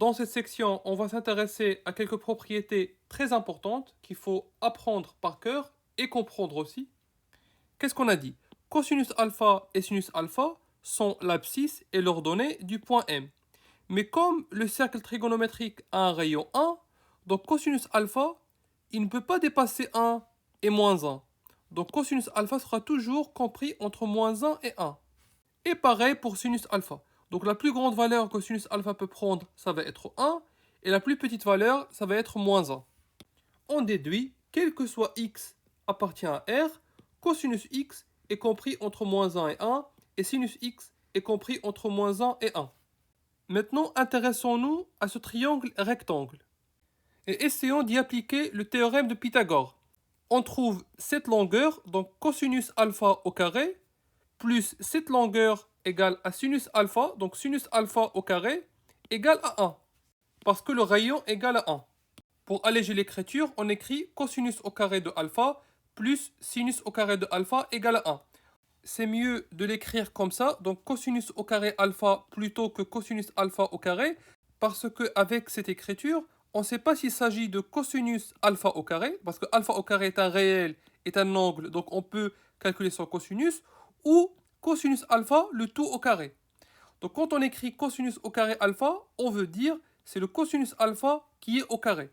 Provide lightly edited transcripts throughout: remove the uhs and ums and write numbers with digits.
Dans cette section, on va s'intéresser à quelques propriétés très importantes qu'il faut apprendre par cœur et comprendre aussi. Qu'est-ce qu'on a dit? Cosinus alpha et sinus alpha sont l'abscisse et l'ordonnée du point M. Mais comme le cercle trigonométrique a un rayon 1, donc cosinus alpha, il ne peut pas dépasser 1 et moins 1. Donc cosinus alpha sera toujours compris entre moins 1 et 1. Et pareil pour sinus alpha. Donc la plus grande valeur que sinus alpha peut prendre, ça va être 1, et la plus petite valeur, ça va être moins 1. On déduit, quel que soit x appartient à R, cosinus x est compris entre moins 1 et 1, et sinus x est compris entre moins 1 et 1. Maintenant, intéressons-nous à ce triangle rectangle. Et essayons d'y appliquer le théorème de Pythagore. On trouve cette longueur, donc cosinus alpha au carré, plus cette longueur égale à sinus alpha, donc sinus alpha au carré, égale à 1, parce que le rayon égale à 1. Pour alléger l'écriture, on écrit cosinus au carré de alpha plus sinus au carré de alpha égale à 1. C'est mieux de l'écrire comme ça, donc cosinus au carré alpha plutôt que cosinus alpha au carré, parce qu'avec cette écriture, on ne sait pas s'il s'agit de cosinus alpha au carré, parce que alpha au carré est un réel, est un angle, donc on peut calculer son cosinus, ou cosinus alpha, le tout au carré. Donc quand on écrit cosinus au carré alpha, on veut dire c'est le cosinus alpha qui est au carré.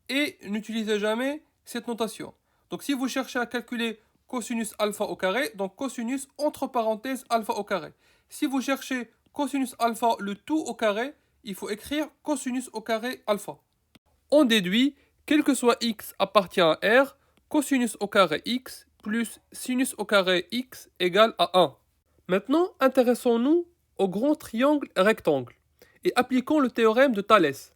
Et n'utilisez jamais cette notation. Donc si vous cherchez à calculer cosinus alpha au carré, donc cosinus entre parenthèses alpha au carré. Si vous cherchez cosinus alpha le tout au carré, il faut écrire cosinus au carré alpha. On déduit, quel que soit x appartient à R, cosinus au carré x plus sinus au carré x égale à 1. Maintenant, intéressons-nous au grand triangle rectangle et appliquons le théorème de Thalès.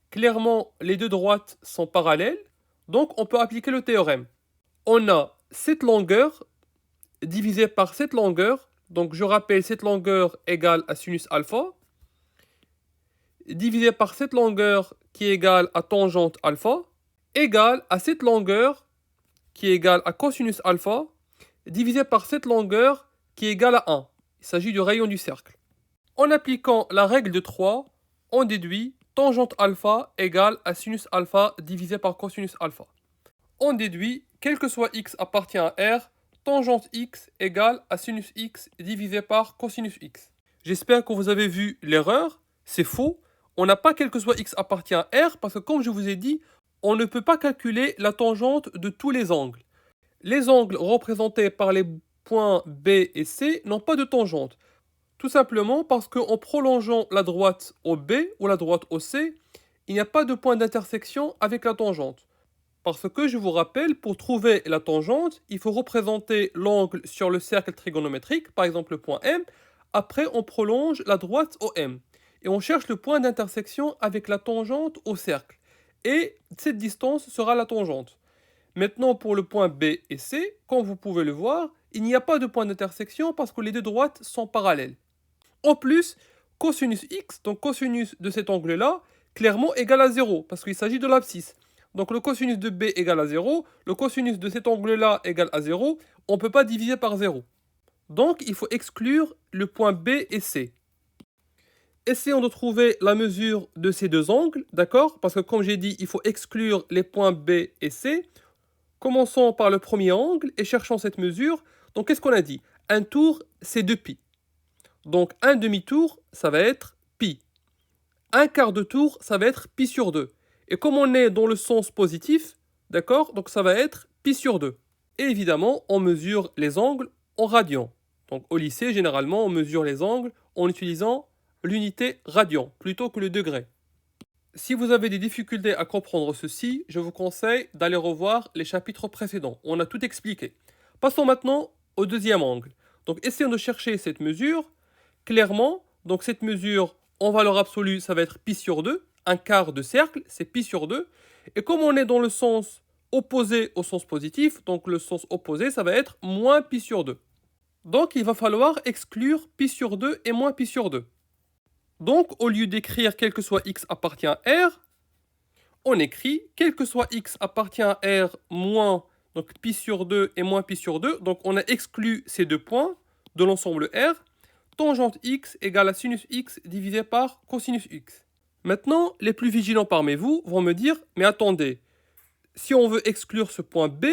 Clairement, les deux droites sont parallèles, donc on peut appliquer le théorème. On a cette longueur divisée par cette longueur, donc je rappelle cette longueur égale à sinus alpha, divisé par cette longueur qui est égale à tangente alpha, égale à cette longueur qui est égale à cosinus alpha, divisé par cette longueur qui est égale à 1. Il s'agit du rayon du cercle. En appliquant la règle de 3, on déduit tangente alpha égale à sinus alpha divisé par cosinus alpha. On déduit, quel que soit x appartient à R, tangente x égale à sinus x divisé par cosinus x. J'espère que vous avez vu l'erreur, c'est faux. On n'a pas quel que soit x appartient à R parce que comme je vous ai dit, on ne peut pas calculer la tangente de tous les angles. Les angles représentés par les points B et C n'ont pas de tangente. Tout simplement parce qu'en prolongeant la droite au B ou la droite au C, il n'y a pas de point d'intersection avec la tangente. Parce que je vous rappelle, pour trouver la tangente, il faut représenter l'angle sur le cercle trigonométrique, par exemple le point M. Après, on prolonge la droite au M. Et on cherche le point d'intersection avec la tangente au cercle. Et cette distance sera la tangente. Maintenant, pour le point B et C, comme vous pouvez le voir, il n'y a pas de point d'intersection parce que les deux droites sont parallèles. En plus, cosinus x, donc cosinus de cet angle-là, clairement égal à 0, parce qu'il s'agit de l'abscisse. Donc le cosinus de B égale à 0, le cosinus de cet angle-là égale à 0, on ne peut pas diviser par 0. Donc il faut exclure le point B et C. Essayons de trouver la mesure de ces deux angles, d'accord? Parce que comme j'ai dit, il faut exclure les points B et C. Commençons par le premier angle et cherchons cette mesure. Donc qu'est-ce qu'on a dit? Un tour, c'est 2π. Donc un demi-tour, ça va être pi. Un quart de tour, ça va être pi sur 2. Et comme on est dans le sens positif, d'accord, donc ça va être pi sur 2. Et évidemment, on mesure les angles en radians. Donc au lycée, généralement, on mesure les angles en utilisant l'unité radian plutôt que le degré. Si vous avez des difficultés à comprendre ceci, je vous conseille d'aller revoir les chapitres précédents. On a tout expliqué. Passons maintenant au deuxième angle. Donc essayons de chercher cette mesure. Clairement, donc cette mesure en valeur absolue, ça va être pi sur 2. Un quart de cercle, c'est pi sur 2. Et comme on est dans le sens opposé au sens positif, donc le sens opposé, ça va être moins pi sur 2. Donc il va falloir exclure pi sur 2 et moins pi sur 2. Donc au lieu d'écrire quel que soit x appartient à R, on écrit quel que soit x appartient à R moins donc pi sur 2 et moins pi sur 2. Donc on a exclu ces deux points de l'ensemble R. Tangente x égale à sinus x divisé par cosinus x. Maintenant, les plus vigilants parmi vous vont me dire, mais attendez, si on veut exclure ce point B,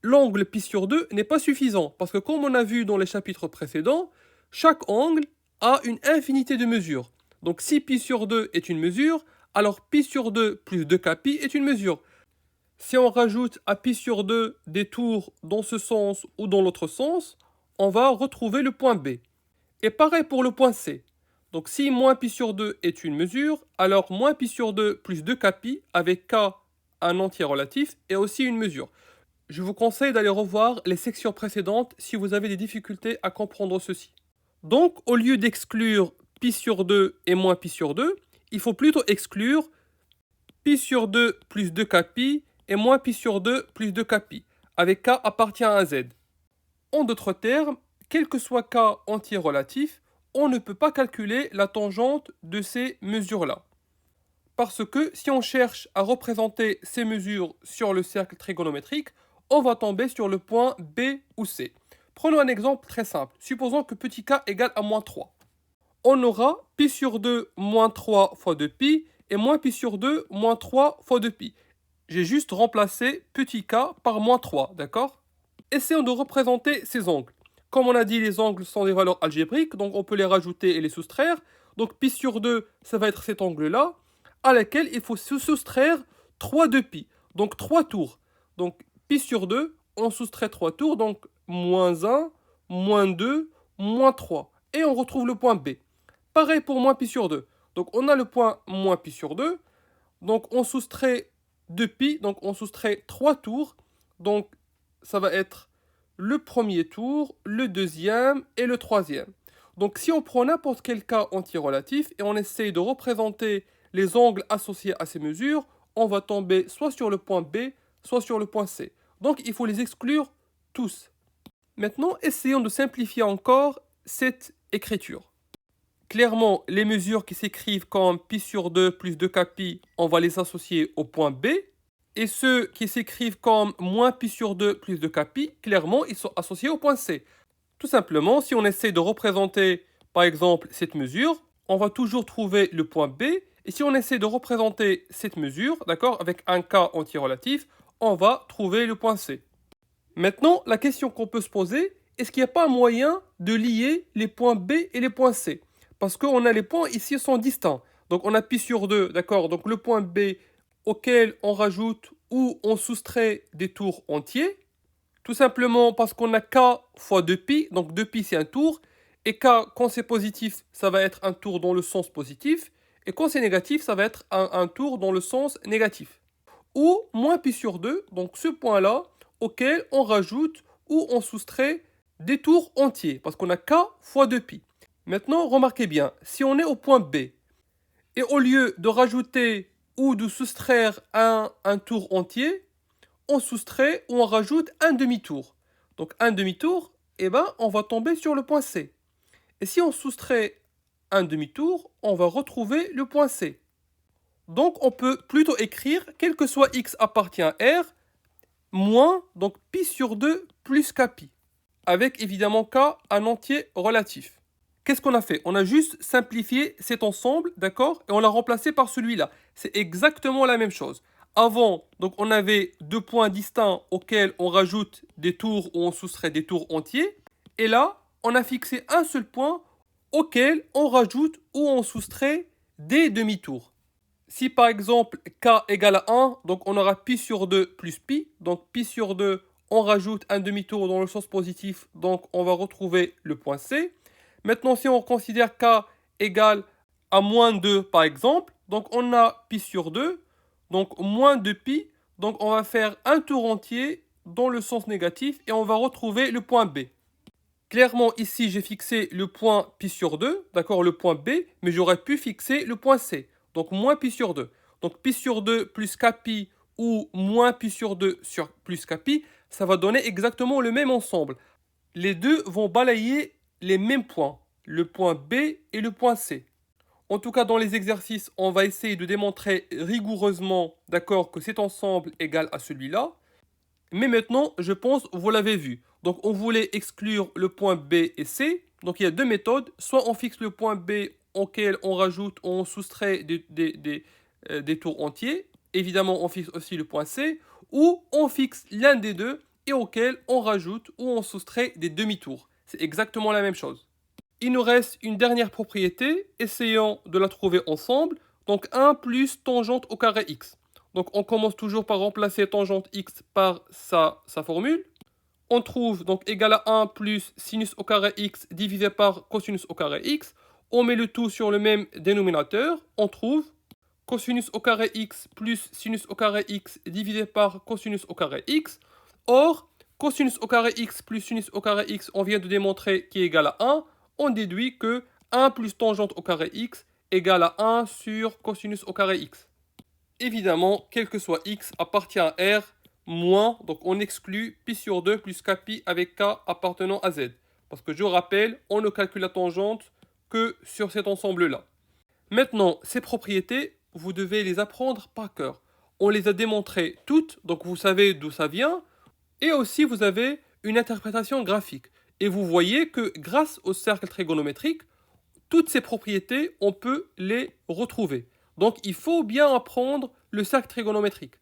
l'angle pi sur 2 n'est pas suffisant, parce que comme on a vu dans les chapitres précédents, chaque angle a une infinité de mesures. Donc si pi sur 2 est une mesure, alors pi sur 2 plus 2kpi est une mesure. Si on rajoute à pi sur 2 des tours dans ce sens ou dans l'autre sens, on va retrouver le point B. Et pareil pour le point C. Donc si moins pi sur 2 est une mesure, alors moins pi sur 2 plus 2kpi avec k un entier relatif est aussi une mesure. Je vous conseille d'aller revoir les sections précédentes si vous avez des difficultés à comprendre ceci. Donc au lieu d'exclure pi sur 2 et moins pi sur 2, il faut plutôt exclure pi sur 2 plus 2kpi et moins pi sur 2 plus 2kpi, avec k appartient à z. En d'autres termes, quel que soit k entier relatif, on ne peut pas calculer la tangente de ces mesures-là. Parce que si on cherche à représenter ces mesures sur le cercle trigonométrique, on va tomber sur le point B ou C. Prenons un exemple très simple. Supposons que petit k égale à moins 3. On aura pi sur 2 moins 3 fois 2pi et moins pi sur 2 moins 3 fois 2pi. J'ai juste remplacé petit k par moins 3, d'accord? Essayons de représenter ces angles. Comme on a dit, les angles sont des valeurs algébriques, donc on peut les rajouter et les soustraire. Donc pi sur 2, ça va être cet angle-là, à laquelle il faut se soustraire 3 de pi, donc 3 tours. Donc pi sur 2, on soustrait 3 tours, donc moins 1, moins 2, moins 3. Et on retrouve le point B. Pareil pour moins pi sur 2. Donc on a le point moins pi sur 2, donc on soustrait 2 pi, donc on soustrait 3 tours, donc ça va être le premier tour, le deuxième et le troisième. Donc si on prend n'importe quel cas anti-relatif et on essaye de représenter les angles associés à ces mesures, on va tomber soit sur le point B, soit sur le point C. Donc il faut les exclure tous. Maintenant, essayons de simplifier encore cette écriture. Clairement, les mesures qui s'écrivent comme pi sur 2 plus 2kpi, on va les associer au point B. Et ceux qui s'écrivent comme moins pi sur 2 plus 2kpi, clairement, ils sont associés au point C. Tout simplement, si on essaie de représenter, par exemple, cette mesure, on va toujours trouver le point B. Et si on essaie de représenter cette mesure, d'accord, avec un cas anti-relatif, on va trouver le point C. Maintenant, la question qu'on peut se poser, est-ce qu'il n'y a pas un moyen de lier les points B et les points C? Parce qu'on a les points ici sont distincts. Donc on a pi sur 2, d'accord, donc le point B auquel on rajoute ou on soustrait des tours entiers, tout simplement parce qu'on a k fois 2pi, donc 2pi c'est un tour, et k quand c'est positif, ça va être un tour dans le sens positif, et quand c'est négatif, ça va être un tour dans le sens négatif. Ou moins pi sur 2, donc ce point-là, auquel on rajoute ou on soustrait des tours entiers, parce qu'on a k fois 2pi. Maintenant, remarquez bien, si on est au point B, et au lieu de rajouter ou de soustraire un tour entier, on soustrait ou on rajoute un demi-tour. Donc un demi-tour, eh ben, on va tomber sur le point C. Et si on soustrait un demi-tour, on va retrouver le point C. Donc on peut plutôt écrire, quel que soit x appartient à R, moins donc pi sur 2 plus kpi, avec évidemment k un entier relatif. Qu'est-ce qu'on a fait? On a juste simplifié cet ensemble, d'accord? Et on l'a remplacé par celui-là. C'est exactement la même chose. Avant, donc on avait deux points distincts auxquels on rajoute des tours ou on soustrait des tours entiers. Et là, on a fixé un seul point auquel on rajoute ou on soustrait des demi-tours. Si par exemple k égale à 1, donc on aura pi sur 2 plus pi. Donc pi sur 2, on rajoute un demi-tour dans le sens positif, donc on va retrouver le point C. Maintenant, si on considère k égale à moins 2 par exemple, donc on a pi sur 2, donc moins 2pi, donc on va faire un tour entier dans le sens négatif et on va retrouver le point B. Clairement, ici, j'ai fixé le point pi sur 2, d'accord, le point B, mais j'aurais pu fixer le point C, donc moins pi sur 2. Donc pi sur 2 plus kpi ou moins pi sur 2 sur plus kpi, ça va donner exactement le même ensemble. Les deux vont balayer les mêmes points, le point B et le point C. En tout cas, dans les exercices, on va essayer de démontrer rigoureusement, d'accord, que cet ensemble égale à celui-là. Mais maintenant, je pense, vous l'avez vu. Donc, on voulait exclure le point B et C. Donc, il y a deux méthodes. Soit on fixe le point B auquel on rajoute ou on soustrait des tours entiers. Évidemment, on fixe aussi le point C, ou on fixe l'un des deux et auquel on rajoute ou on soustrait des demi-tours. C'est exactement la même chose. Il nous reste une dernière propriété, essayons de la trouver ensemble. Donc 1 plus tangente au carré x. Donc on commence toujours par remplacer tangente x par sa formule. On trouve donc égal à 1 plus sinus au carré x divisé par cosinus au carré x. On met le tout sur le même dénominateur. On trouve cosinus au carré x plus sinus au carré x divisé par cosinus au carré x. Or, cosinus au carré x plus sinus au carré x, on vient de démontrer qu'il est égal à 1. On déduit que 1 plus tangente au carré x égale à 1 sur cosinus au carré x. Évidemment, quel que soit x appartient à R, moins, donc on exclut pi sur 2 plus kpi avec k appartenant à z. Parce que je rappelle, on ne calcule la tangente que sur cet ensemble-là. Maintenant, ces propriétés, vous devez les apprendre par cœur. On les a démontrées toutes, donc vous savez d'où ça vient. Et aussi, vous avez une interprétation graphique. Et vous voyez que grâce au cercle trigonométrique, toutes ces propriétés, on peut les retrouver. Donc, il faut bien apprendre le cercle trigonométrique.